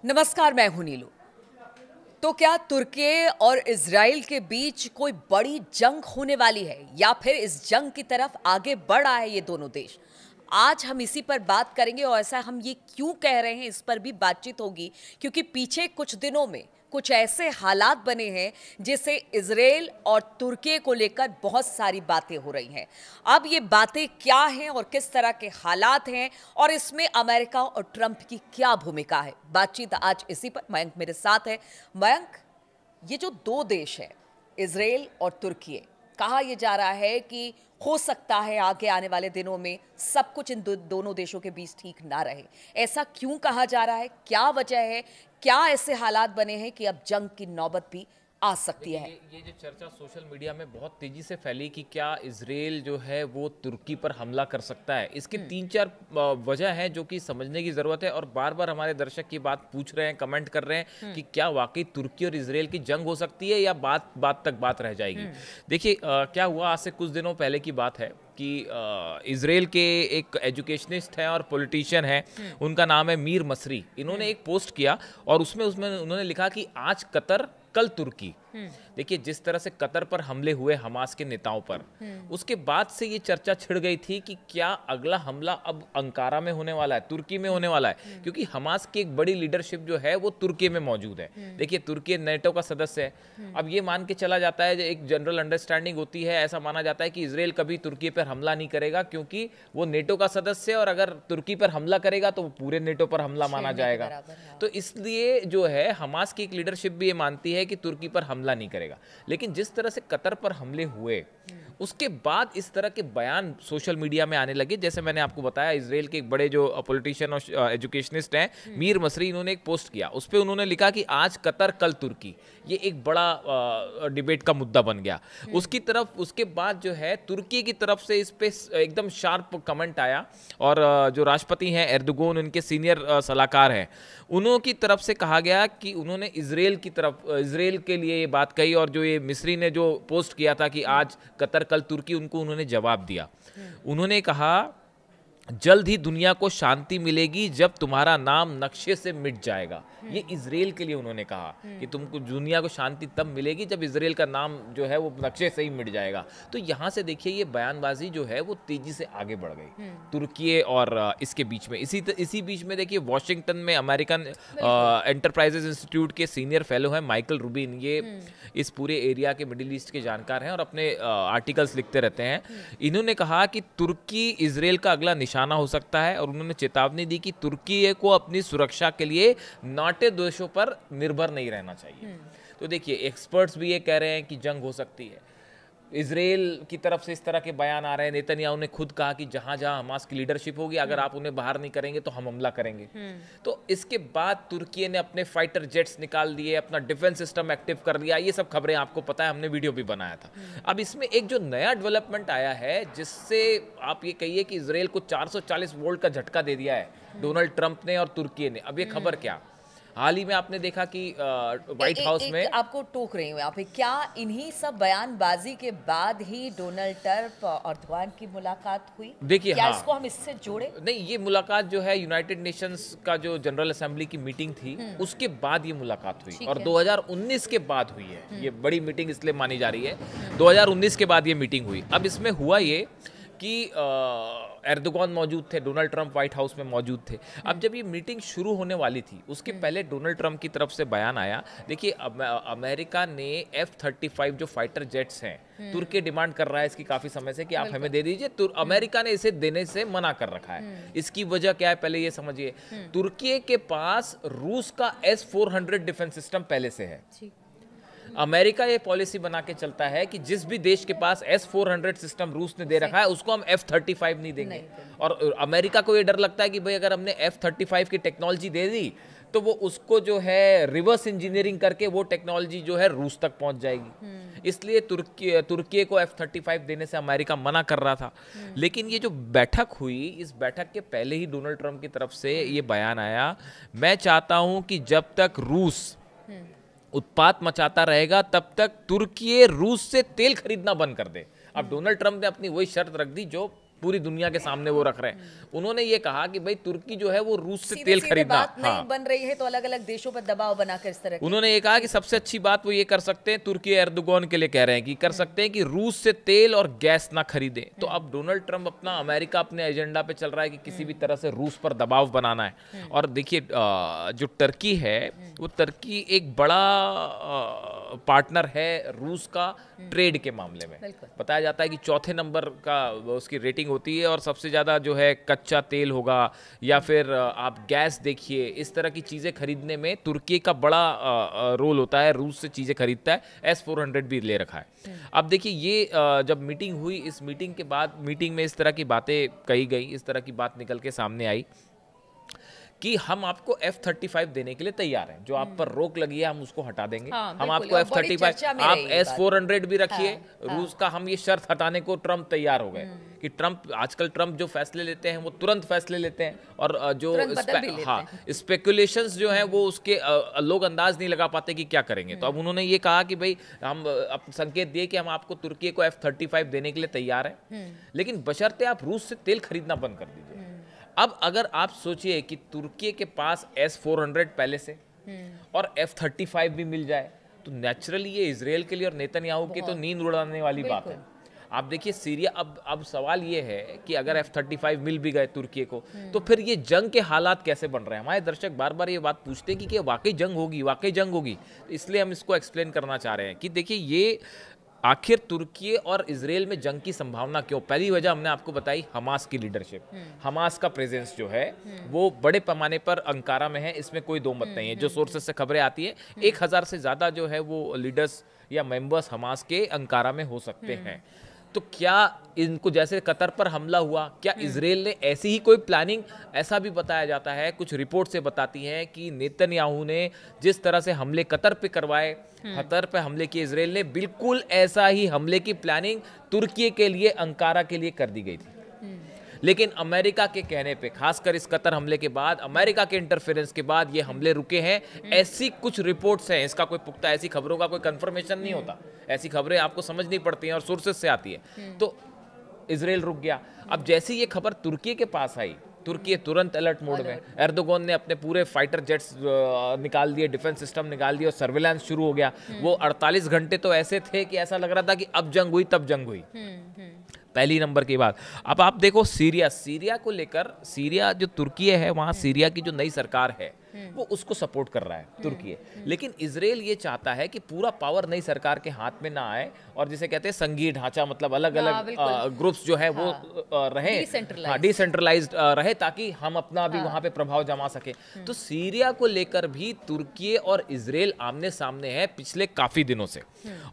नमस्कार, मैं हूं नीलू। तो क्या तुर्की और इजराइल के बीच कोई बड़ी जंग होने वाली है या फिर इस जंग की तरफ आगे बढ़ रहा है ये दोनों देश? आज हम इसी पर बात करेंगे और ऐसा हम ये क्यों कह रहे हैं इस पर भी बातचीत होगी, क्योंकि पीछे कुछ दिनों में कुछ ऐसे हालात बने हैं जिससे इजराइल और तुर्की को लेकर बहुत सारी बातें हो रही हैं। अब ये बातें क्या हैं और किस तरह के हालात हैं और इसमें अमेरिका और ट्रंप की क्या भूमिका है, बातचीत आज इसी पर। मयंक मेरे साथ है। मयंक, ये जो दो देश है इजराइल और तुर्की, कहा यह जा रहा है कि हो सकता है आगे आने वाले दिनों में सब कुछ इन दोनों देशों के बीच ठीक ना रहे। ऐसा क्यों कहा जा रहा है, क्या वजह है, क्या ऐसे हालात बने हैं कि अब जंग की नौबत भी आ सकती है? ये जो चर्चा सोशल मीडिया में बहुत तेजी से फैली कि क्या इजराइल जो है वो तुर्की पर हमला कर सकता है, इसके 3-4 वजह हैं जो कि समझने की ज़रूरत है। और बार बार हमारे दर्शक की बात पूछ रहे हैं, कमेंट कर रहे हैं कि क्या वाकई तुर्की और इजराइल की जंग हो सकती है या बात तक बात रह जाएगी। देखिए, क्या हुआ, आज से कुछ दिनों पहले की बात है कि इजराइल के एक एजुकेशनिस्ट हैं और पॉलिटिशियन हैं, उनका नाम है मीर मसरी। इन्होंने एक पोस्ट किया और उसमें उन्होंने लिखा कि आज कतर कल तुर्की। देखिए, जिस तरह से कतर पर हमले हुए हमास के नेताओं पर, उसके बाद से ये चर्चा छिड़ गई थी कि क्या अगला हमला अब अंकारा में होने वाला है, तुर्की में होने वाला है, क्योंकि हमास की एक बड़ी लीडरशिप जो है वो तुर्की में मौजूद है। देखिए, तुर्की नेटो का सदस्य है। अब ये मान के चला जाता है, एक जनरल अंडरस्टैंडिंग होती है, ऐसा माना जाता है कि इजराइल कभी तुर्की पर हमला नहीं करेगा क्योंकि वो नेटो का सदस्य है, और अगर तुर्की पर हमला करेगा तो वो पूरे नेटो पर हमला माना जाएगा। तो इसलिए जो है हमास की एक लीडरशिप भी ये मानती है कि तुर्की पर हमला नहीं करेगा। लेकिन जिस तरह से कतर पर हमले हुए, उसके बाद इस तरह के बयान सोशल मीडिया में आने लगे। जैसे मैंने आपको बताया, इजराइल के एक बड़े जो पॉलिटिशियन और एजुकेशनिस्ट हैं, मीर मसरी, इन्होंने एक पोस्ट किया, उस पर उन्होंने लिखा कि आज कतर कल तुर्की। ये एक बड़ा डिबेट का मुद्दा बन गया। उसके बाद जो है तुर्की की तरफ से इस पे एकदम शार्प कमेंट आया, और जो राष्ट्रपति हैं एर्दोगन, उनके सीनियर सलाहकार हैं, उन्हों की तरफ से कहा गया कि उन्होंने इजराइल के लिए ये बात कही। और जो ये मिस्री ने जो पोस्ट किया था कि आज कतर कल तुर्की, उन्होंने जवाब दिया। उन्होंने कहा, जल्द ही दुनिया को शांति मिलेगी जब तुम्हारा नाम नक्शे से मिट जाएगा। ये इजराइल के लिए उन्होंने कहा कि तुमको दुनिया को शांति तब मिलेगी जब इजराइल का नाम जो है वो नक्शे से ही मिट जाएगा। तो यहाँ से देखिए, ये बयानबाजी जो है वो तेजी से आगे बढ़ गई तुर्की और इसके बीच में। इसी बीच में देखिए, वॉशिंगटन में अमेरिकन एंटरप्राइजेज इंस्टीट्यूट के सीनियर फेलो हैं माइकल रूबिन। ये इस पूरे एरिया के, मिडिल ईस्ट के जानकार हैं और अपने आर्टिकल्स लिखते रहते हैं। इन्होंने कहा कि तुर्की इजराइल का अगला निशाना हो सकता है, और उन्होंने चेतावनी दी कि तुर्की को अपनी सुरक्षा के लिए नाटे देशों पर निर्भर नहीं रहना चाहिए। तो देखिए, एक्सपर्ट्स भी ये कह रहे हैं कि जंग हो सकती है। इजराइल की तरफ से इस तरह के बयान आ रहे हैं। नेतन्याहू ने खुद कहा कि जहां जहां हमास की लीडरशिप होगी, अगर आप उन्हें बाहर नहीं करेंगे तो हम हमला करेंगे। तो इसके बाद तुर्की ने अपने फाइटर जेट्स निकाल दिए, अपना डिफेंस सिस्टम एक्टिव कर दिया। ये सब खबरें आपको पता है, हमने वीडियो भी बनाया था। अब इसमें एक जो नया डेवलपमेंट आया है, जिससे आप ये कहिए कि इजराइल को 440 वोल्ट का झटका दे दिया है डोनाल्ड ट्रंप ने और तुर्की ने। अब ये खबर क्या, हाल ही में आपने देखा कि व्हाइट हाउस में, आपको टोक रही हूँ यहाँ पे, क्या इन्हीं सब बयानबाजी के बाद ही डोनाल्ड ट्रंप और अर्दोगान की मुलाकात हुई? देखिए, क्या हाँ, इसको हम इससे जोड़े? नहीं, ये मुलाकात जो है यूनाइटेड नेशंस का जो जनरल असेंबली की मीटिंग थी, उसके बाद ये मुलाकात हुई, और 2019 के बाद हुई है। ये बड़ी मीटिंग इसलिए मानी जा रही है, 2019 के बाद ये मीटिंग हुई। अब इसमें हुआ ये कि एर्दोगन मौजूद थे, डोनाल्ड ट्रंप व्हाइट हाउस में मौजूद थे। अब जब ये मीटिंग शुरू होने वाली थी, उसके पहले डोनाल्ड ट्रंप की तरफ से बयान आया। देखिए, अमेरिका ने F-35 जो फाइटर जेट्स हैं, तुर्की डिमांड कर रहा है इसकी काफी समय से कि आप हमें दे दीजिए। अमेरिका ने इसे देने से मना कर रखा है। इसकी वजह क्या है, पहले ये समझिए। तुर्की के पास रूस का S-400 डिफेंस सिस्टम पहले से है। अमेरिका ये पॉलिसी बना के चलता है कि जिस भी देश के पास S-400 सिस्टम रूस ने दे रखा है, उसको हम F-35 नहीं देंगे। और अमेरिका को ये डर लगता है कि भाई अगर हमने F-35 की टेक्नोलॉजी दे दी तो वो उसको जो है रिवर्स इंजीनियरिंग करके वो टेक्नोलॉजी जो है रूस तक पहुंच जाएगी। इसलिए तुर्की को F-35 देने से अमेरिका मना कर रहा था। लेकिन ये जो बैठक हुई, इस बैठक के पहले ही डोनाल्ड ट्रंप की तरफ से ये बयान आया, मैं चाहता हूं कि जब तक रूस उत्पात मचाता रहेगा तब तक तुर्की रूस से तेल खरीदना बंद कर दे। अब डोनाल्ड ट्रंप ने अपनी वही शर्त रख दी जो पूरी दुनिया के सामने वो रख रहे हैं। उन्होंने ये कहा कि भाई तुर्की जो है वो रूस से तेल खरीदना, बात नहीं बन रही है तो अलग अलग देशों पर दबाव बनाकर इस तरह उन्होंने ये कहा कि सबसे अच्छी बात वो ये कर सकते हैं, तुर्की एर्दोगन के लिए कह रहे हैं कि कर सकते हैं कि रूस से तेल और गैस ना खरीदे। तो अब डोनाल्ड ट्रंप अमेरिका अपने एजेंडा पे चल रहा है कि किसी भी तरह से रूस पर दबाव बनाना है। और देखिए जो टर्की है वो टर्की एक बड़ा पार्टनर है रूस का ट्रेड के मामले में। बताया जाता है कि चौथे नंबर का उसकी रेटिंग होती है और सबसे ज़्यादा जो है कच्चा तेल होगा या फिर आप गैस देखिए, इस तरह की चीज़ें खरीदने में तुर्की का बड़ा रोल होता है। रूस से चीज़ें खरीदता है, S-400 भी ले रखा है। अब देखिए ये जब मीटिंग हुई, इस मीटिंग के बाद मीटिंग में इस तरह की बातें कही गई, इस तरह की बात निकल के सामने आई कि हम आपको F-35 देने के लिए तैयार हैं, जो आप पर रोक लगी है हम उसको हटा देंगे। हम आपको F-35, आप S-400 भी रखिए। रूस का हम ये शर्त हटाने को ट्रंप तैयार हो गए कि आजकल ट्रंप जो फैसले लेते हैं वो तुरंत फैसले लेते हैं और जो स्पेकुलेशंस जो हैं वो उसके लोग अंदाज नहीं लगा पाते कि क्या करेंगे। तो अब उन्होंने ये कहा कि भाई हम संकेत दिए कि हम आपको तुर्की को F-35 देने के लिए तैयार हैं, लेकिन बशर्ते आप रूस से तेल खरीदना बंद कर दीजिए। अब अगर आप सोचिए कि तुर्की के पास S-400 पहले से और F-35 भी मिल जाए तो नेचुरली ये इजराइल के लिए और नेतन्याहू की तो नींद उड़ाने वाली बात है। आप देखिए सीरिया, अब सवाल ये है कि अगर F-35 मिल भी गए तुर्की को तो फिर ये जंग के हालात कैसे बन रहे हैं। हमारे दर्शक बार बार ये बात पूछते हैं कि वाकई जंग होगी, वाकई जंग होगी। इसलिए हम इसको एक्सप्लेन करना चाह रहे हैं कि देखिए ये आखिर तुर्की और इजराइल में जंग की संभावना क्यों। पहली वजह हमने आपको बताई, हमास की लीडरशिप, हमास का प्रेजेंस जो है वो बड़े पैमाने पर अंकारा में है, इसमें कोई दो मत नहीं है। जो सोर्सेस से खबरें आती है 1000 से ज्यादा जो है वो लीडर्स या मेंबर्स हमास के अंकारा में हो सकते हैं। तो क्या इनको जैसे कतर पर हमला हुआ, क्या इजराइल ने ऐसी ही कोई प्लानिंग, ऐसा भी बताया जाता है, कुछ रिपोर्ट से बताती हैं कि नेतन्याहू ने जिस तरह से हमले कतर पे करवाए, कतर पे हमले किए इजराइल ने, बिल्कुल ऐसा ही हमले की प्लानिंग तुर्की के लिए, अंकारा के लिए कर दी गई थी। लेकिन अमेरिका के कहने पे, खासकर इस कतर हमले के बाद, अमेरिका के इंटरफेरेंस के बाद ये हमले रुके हैं। ऐसी कुछ रिपोर्ट्स हैं, इसका कोई पुख्ता, ऐसी खबरों का कोई कंफर्मेशन नहीं होता, ऐसी खबरें आपको समझनी पड़ती हैं और सोर्सेस से आती है। तो इजराइल रुक गया। अब जैसी ये खबर तुर्की के पास आई, तुर्की तुरंत अलर्ट मोड में, एर्दोगन ने अपने पूरे फाइटर जेट्स निकाल दिए, डिफेंस सिस्टम निकाल दिए और सर्विलांस शुरू हो गया। वो 48 घंटे तो ऐसे थे कि ऐसा लग रहा था कि अब जंग हुई तब जंग हुई। पहली नंबर की बात। अब आप देखो सीरिया को लेकर, सीरिया जो तुर्की है वहाँ सीरिया की जो नई सरकार है वो उसको सपोर्ट कर रहा है तुर्की, लेकिन इजराइल ये चाहता है कि पूरा पावर नई सरकार के हाथ में ना आए और जिसे कहते हैं संघीय ढांचा, मतलब अलग अलग ग्रुप्स जो है वो रहे, डिसेंट्रलाइज्ड रहे, ताकि हम अपना भी वहाँ पे प्रभाव जमा सके। तो सीरिया को लेकर भी तुर्की और इजराइल आमने सामने है पिछले काफी दिनों से।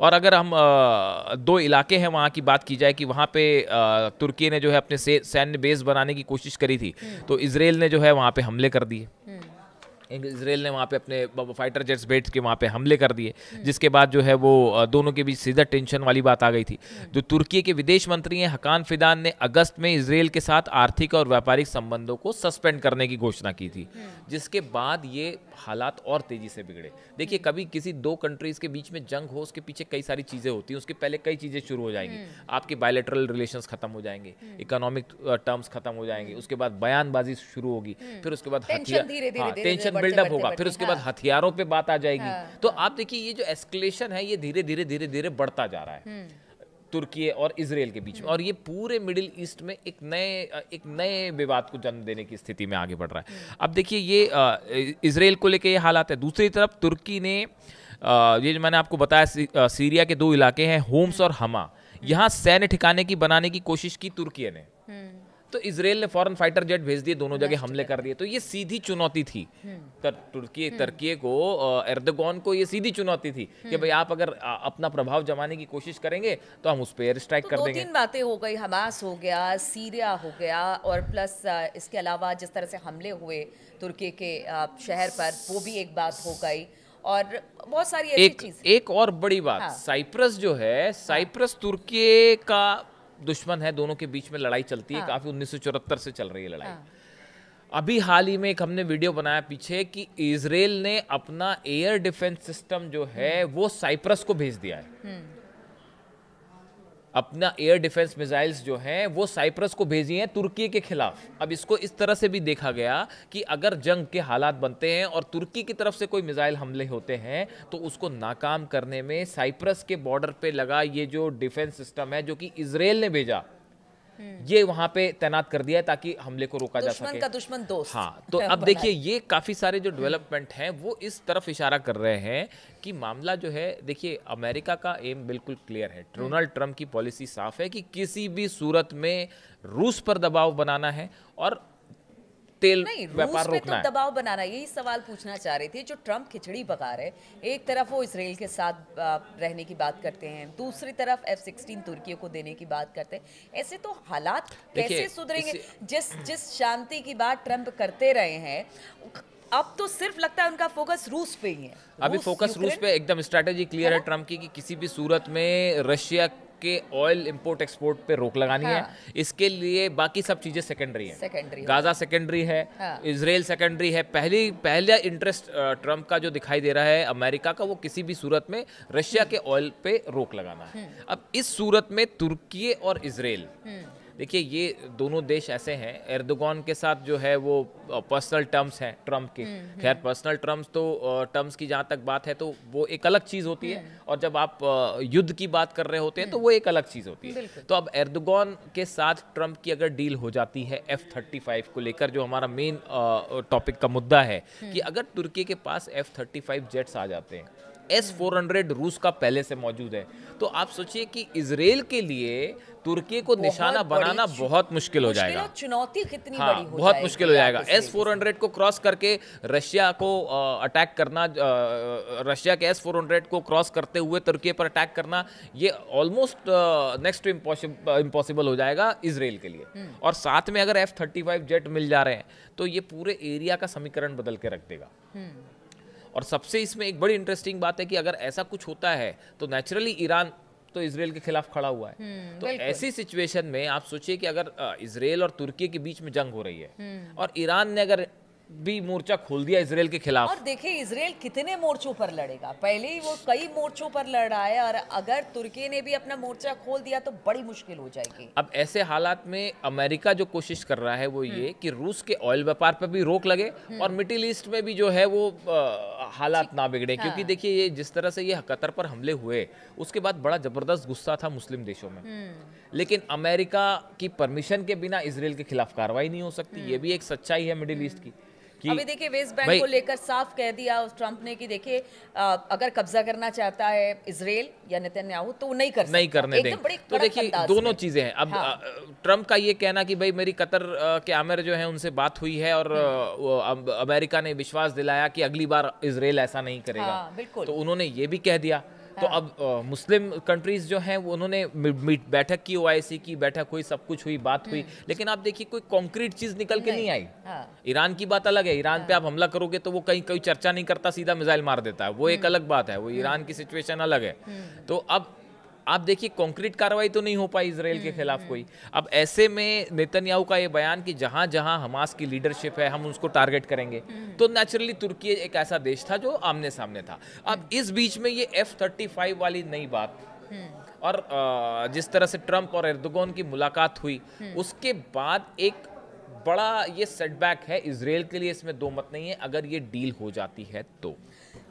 और अगर हम दो इलाके हैं वहाँ की बात की जाए कि वहाँ पे तुर्की ने जो है अपने सैन्य बेस बनाने की कोशिश करी थी, तो इजराइल ने जो है वहाँ पे हमले कर दिए। इजराइल ने वहाँ पे अपने फाइटर जेट्स भेज के वहाँ पे हमले कर दिए, जिसके बाद जो है वो दोनों के बीच सीधा टेंशन वाली बात आ गई थी। जो तुर्की के विदेश मंत्री हैं हकान फिदान ने अगस्त में इजराइल के साथ आर्थिक और व्यापारिक संबंधों को सस्पेंड करने की घोषणा की थी, जिसके बाद ये हालात और तेजी से बिगड़े। देखिए कभी किसी दो कंट्रीज के बीच में जंग हो, उसके पीछे कई सारी चीज़ें होती हैं, उसके पहले कई चीज़ें शुरू हो जाएंगी। आपके बायलैटरल रिलेशंस खत्म हो जाएंगे, इकोनॉमिक टर्म्स खत्म हो जाएंगे, उसके बाद बयानबाजी शुरू होगी, फिर उसके बाद टेंशन बिल्डअप होगा, फिर उसके बाद हथियारों पे बात आ जाएगी। तो आप देखिए ये जो एस्केलेशन है ये धीरे धीरे बढ़ता जा रहा है तुर्की और इजराइल के बीच में, और ये पूरे मिडिल ईस्ट में एक नए विवाद को जन्म देने की स्थिति में आगे बढ़ रहा है। अब देखिए ये इजराइल को लेकर ये हालात है। दूसरी तरफ तुर्की ने ये जो मैंने आपको बताया सीरिया के दो इलाके हैं होम्स और हमा, यहाँ सैन्य ठिकाने की बनाने की कोशिश की तुर्की ने, तो इजराइल ने फॉरेन फाइटर जेट भेज दिए, दोनों जगह हमले कर दिए। तो ये सीधी चुनौती थी तुर्की को, एर्दोगन को ये सीधी चुनौती थी कि भाई आप अगर अपना प्रभाव जमाने की कोशिश करेंगे तो हम उस पर एयर स्ट्राइक कर देंगे। 2-3 बातें हो गई, हमास हो गया, सीरिया हो गया, और प्लस इसके अलावा जिस तरह से हमले हुए तुर्की के शहर पर, वो भी एक बात हो गई, और बहुत सारी ऐसी चीजें। एक और बड़ी बात, साइप्रस जो है, साइप्रस तुर्की का दुश्मन है, दोनों के बीच में लड़ाई चलती है, काफी 1974 से चल रही है लड़ाई। अभी हाल ही में एक हमने वीडियो बनाया पीछे कि इजराइल ने अपना एयर डिफेंस सिस्टम जो है वो साइप्रस को भेज दिया है। अपना एयर डिफेंस मिसाइल्स जो हैं वो साइप्रस को भेजी हैं तुर्की के खिलाफ। अब इसको इस तरह से भी देखा गया कि अगर जंग के हालात बनते हैं और तुर्की की तरफ से कोई मिसाइल हमले होते हैं तो उसको नाकाम करने में साइप्रस के बॉर्डर पे लगा ये जो डिफेंस सिस्टम है जो कि इजराइल ने भेजा, ये वहां पे तैनात कर दिया है ताकि हमले को रोका जा सके। दुश्मन का दुश्मन दोस्त। हाँ, तो अब देखिए ये काफी सारे जो डेवलपमेंट हैं वो इस तरफ इशारा कर रहे हैं कि मामला जो है, देखिए अमेरिका का एम बिल्कुल क्लियर है, डोनाल्ड ट्रंप की पॉलिसी साफ है कि किसी भी सूरत में रूस पर दबाव बनाना है और तेल व्यापार रोकना है। दबाव बनाना, यही सवाल पूछना चाह रही थी। जो ट्रंप खिचड़ी पका रहे, एक तरफ वो इसराइल के साथ रहने की बात करते हैं, दूसरी तरफ F-16 तुर्की को देने की बात करते हैं। ऐसे तो हालात कैसे सुधरेंगे? जिस शांति की बात ट्रंप करते रहे हैं, अब तो सिर्फ लगता है उनका फोकस रूस पे ही है। अभी फोकस रूस पे, एकदम स्ट्रैटेजी क्लियर है ट्रंप की कि किसी भी सूरत में रशिया के ऑयल इंपोर्ट एक्सपोर्ट पे रोक लगानी है। इसके लिए बाकी सब चीजें सेकेंडरी है। गाजा सेकेंडरी है, इजराइल सेकेंडरी है। पहला इंटरेस्ट ट्रंप का जो दिखाई दे रहा है अमेरिका का, वो किसी भी सूरत में रशिया के ऑयल पे रोक लगाना है। अब इस सूरत में तुर्की और इजराइल, देखिए ये दोनों देश ऐसे हैं, एर्दोगान के साथ जो है वो पर्सनल टर्म्स हैं ट्रंप के। खैर पर्सनल टर्म्स की जहाँ तक बात है तो वो एक अलग चीज़ होती है, और जब आप युद्ध की बात कर रहे होते हैं तो वो एक अलग चीज़ होती है। तो अब एर्दोगान के साथ ट्रंप की अगर डील हो जाती है F-35 को लेकर, जो हमारा मेन टॉपिक का मुद्दा है, कि अगर तुर्की के पास F-35 जेट्स आ जाते हैं, S-400 रूस का पहले से मौजूद है, तो आप सोचिए कि इजराइल के लिए तुर्की को निशाना बनाना बहुत मुश्किल हो जाएगा। चुनौती कितनी हाँ, बड़ी हो बहुत जाएगी मुश्किल हो जाएगा। S-400 को क्रॉस करके रशिया को अटैक करना, रशिया के S-400 को क्रॉस करते हुए तुर्की पर अटैक करना, ये ऑलमोस्ट नेक्स्ट टू इम्पॉसिबल हो जाएगा इजराइल के लिए। और साथ में अगर F-35 जेट मिल जा रहे हैं तो ये पूरे एरिया का समीकरण बदल के रख देगा। और सबसे इसमें एक बड़ी इंटरेस्टिंग बात है कि अगर ऐसा कुछ होता है तो नेचुरली ईरान तो इजराइल के खिलाफ खड़ा हुआ है। तो ऐसी सिचुएशन में आप सोचिए कि अगर इजराइल और तुर्की के बीच में जंग हो रही है और ईरान ने अगर भी मोर्चा खोल दिया इजराइल के खिलाफ, और देखिए इजराइल कितने मोर्चों पर लड़ेगा, पहले ही वो कई मोर्चों पर लड़ रहा है, और अगर तुर्की ने भी अपना मोर्चा खोल दिया तो बड़ी मुश्किल हो जाएगी। अब ऐसे हालात में अमेरिका जो कोशिश कर रहा है वो ये कि रूस के ऑयल व्यापार पर भी रोक लगे और मिडिल ईस्ट में भी जो है वो हालात ना बिगड़े। क्योंकि देखिए ये जिस तरह से ये कतर पर हमले हुए, उसके बाद बड़ा जबरदस्त गुस्सा था मुस्लिम देशों में, लेकिन अमेरिका की परमिशन के बिना इजराइल के खिलाफ कार्रवाई नहीं हो सकती। ये भी एक सच्चाई है मिडिल ईस्ट की। अभी देखिए वेस्ट बैंक को लेकर साफ कह दिया उस ट्रंप ने कि देखिए अगर कब्जा करना चाहता है इजराइल या नेतन्याहू तो वो नहीं करने देंगे। तो देखिए दोनों चीजें हैं। अब ट्रंप का ये कहना कि भाई मेरी कतर के आमिर जो है उनसे बात हुई है और अमेरिका ने विश्वास दिलाया कि अगली बार इजराइल ऐसा नहीं करेगा, तो उन्होंने ये भी कह दिया। तो अब मुस्लिम कंट्रीज जो हैं वो उन्होंने बैठक की, OIC की बैठक हुई, सब कुछ हुई, बात हुई, लेकिन आप देखिए कोई कॉन्क्रीट चीज निकल के नहीं आई। ईरान की बात अलग है, ईरान पे आप हमला करोगे तो वो कहीं कोई चर्चा नहीं करता, सीधा मिसाइल मार देता है, वो एक अलग बात है, वो ईरान की सिचुएशन अलग है। तो अब आप देखिए कॉन्क्रीट कार्रवाई तो नहीं हो पाई इजराइल के खिलाफ कोई। अब ऐसे में नेतन्याहू का ये बयान कि जहां जहां हमास की लीडरशिप है हम उसको टारगेट करेंगे, तो नेचुरली तुर्की एक ऐसा देश था जो आमने सामने था। अब इस बीच में ये F-35 वाली नई बात, और जिस तरह से ट्रंप और एर्दोगान की मुलाकात हुई, उसके बाद एक बड़ा ये सेटबैक है इजराइल के लिए, इसमें दो मत नहीं है, अगर ये डील हो जाती है तो।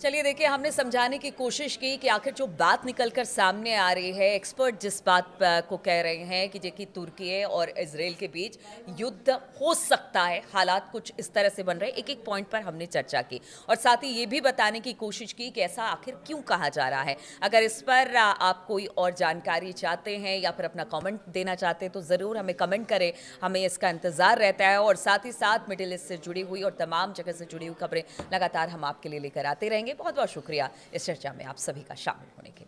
चलिए देखिए, हमने समझाने की कोशिश की कि आखिर जो बात निकलकर सामने आ रही है, एक्सपर्ट जिस बात को कह रहे हैं कि देखिए तुर्की और इजराइल के बीच युद्ध हो सकता है, हालात कुछ इस तरह से बन रहे हैं, एक एक पॉइंट पर हमने चर्चा की और साथ ही ये भी बताने की कोशिश की कि ऐसा आखिर क्यों कहा जा रहा है। अगर इस पर आप कोई और जानकारी चाहते हैं या फिर अपना कमेंट देना चाहते हैं तो ज़रूर हमें कमेंट करें, हमें इसका इंतज़ार रहता है। और साथ ही साथ मिडिल ईस्ट से जुड़ी हुई और तमाम जगह से जुड़ी हुई खबरें लगातार हम आपके लिए लेकर आते रहेंगे। बहुत बहुत शुक्रिया इस चर्चा में आप सभी का शामिल होने के लिए।